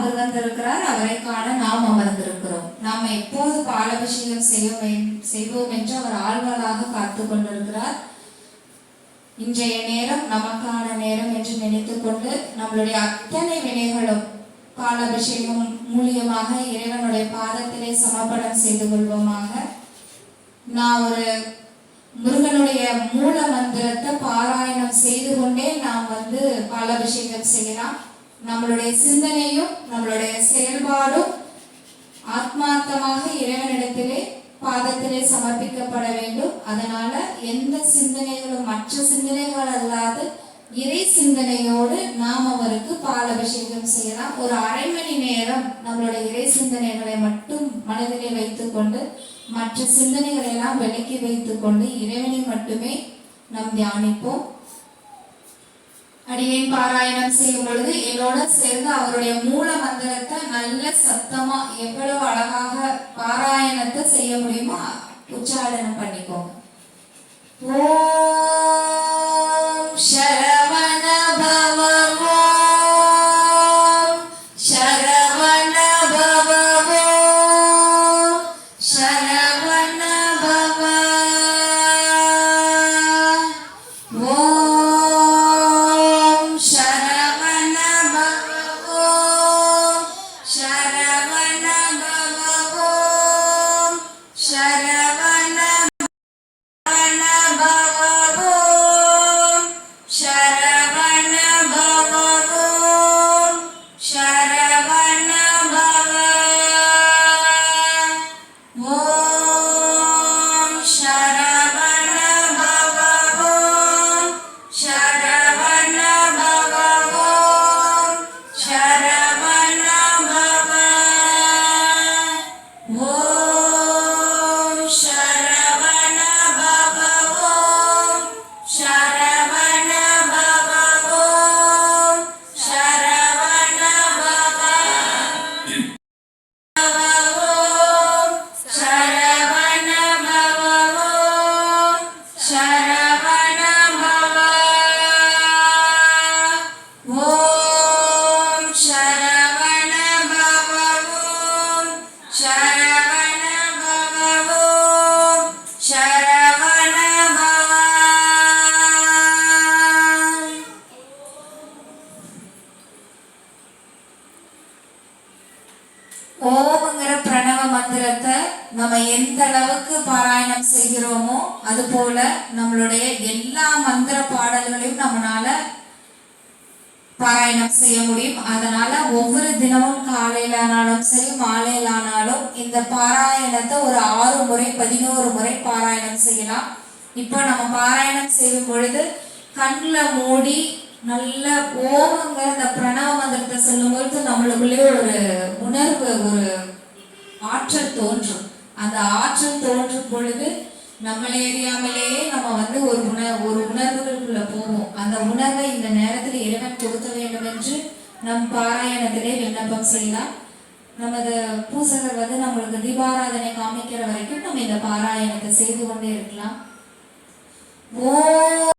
அவர் வந்திருக்கிறார், அவரை காண நாம் அமர்ந்திருக்கிறோம். நாம் எப்போது பாலாபிஷேகம் செய்வோம் என்று அவர் ஆழ்வராக காத்து கொண்டிருக்கிறார். இன்றைய நேரம் நமக்கான நேரம் என்று நினைத்துக் கொண்டு நம்மளுடைய அத்தனை வினைகளும் பாலாபிஷேகம் மூலியமாக இறைவனுடைய பாதத்திலே சமர்ப்பணம் செய்து கொள்வோமாக. நான் ஒரு முருகனுடைய மூல மந்திரத்தை பாராயணம் செய்து கொண்டே நாம் பாலாபிஷேகம் செய்யலாம். நம்மளுடைய சிந்தனையும் நம்மளுடைய செயல்பாடும் ஆத்மார்த்தமாக இறைவனிடத்திலே பாதத்திலே சமர்ப்பிக்கப்பட வேண்டும். அதனால எந்த சிந்தனைகளும் மற்ற சிந்தனைகள் அல்லாது இறை சிந்தனையோடு நாம் அவருக்கு பாலாபிஷேகம் செய்யலாம். ஒரு அரை மணி நேரம் நம்மளுடைய இறை சிந்தனைகளை மட்டும் மனதிலே வைத்துக் கொண்டு மற்ற சிந்தனைகளை எல்லாம் விலக்கி வைத்துக் கொண்டு இறைவனை மட்டுமே நாம் தியானிப்போம். அடியேன் பாராயணம் செய்யும் பொழுது என்னோட சேர்ந்து அவருடைய மூல மந்திரத்தை நல்ல சத்தமா எவ்வளவு அழகாக பாராயணத்தை செய்ய முடியுமோ உச்சாரணம் பண்ணிக்கோங்க. ஓம் சரவண பவ, ஓம் சரவண பவ, ஓம் சரவண பவ, ஓம் சரவண பவ, ஓம் சரவண பவ, ஓம் சரவண ஓம்ங்கிற பிரணவ மந்திரத்தை நம்ம எந்த அளவுக்கு பாராயணம் செய்கிறோமோ அது போல நம்மளுடைய எல்லா மந்திர பாடல்களையும் நம்மளால பாராயணம் செய்ய முடியும். அதனால ஒவ்வொரு தினமும் காலையில ஆனாலும் சரி மாலையில ஆனாலும் இந்த பாராயணத்தை ஒரு 6 முறை 11 முறை பாராயணம் செய்யலாம். இப்போ நம்ம பாராயணம் செய்யும் பொழுது கண்ணுல மூடி நல்ல ஓம்ங்கிற இந்த பிரணவ மந்திரத்தை சொல்லும் பொழுது நம்மளுக்குள்ளே ஒரு உணர்வு, ஒரு ஆற்றல் தோன்றும். அந்த ஆற்றல் தோன்றும் பொழுது நம்மளை அறியாமலேயே நம்ம ஒரு உணர்வுகளுக்குள்ள போவோம். அந்த உணர்வை இந்த நேரத்தில் இறைவன் கொடுக்க வேண்டும் என்று நம் பாராயணத்திலே விண்ணப்பம் செய்யலாம். நமது பூசகர் நம்மளுக்கு தீபாராதனை காமிக்கிற வரைக்கும் நம்ம இந்த பாராயணத்தை செய்து கொண்டே இருக்கலாம். ஓ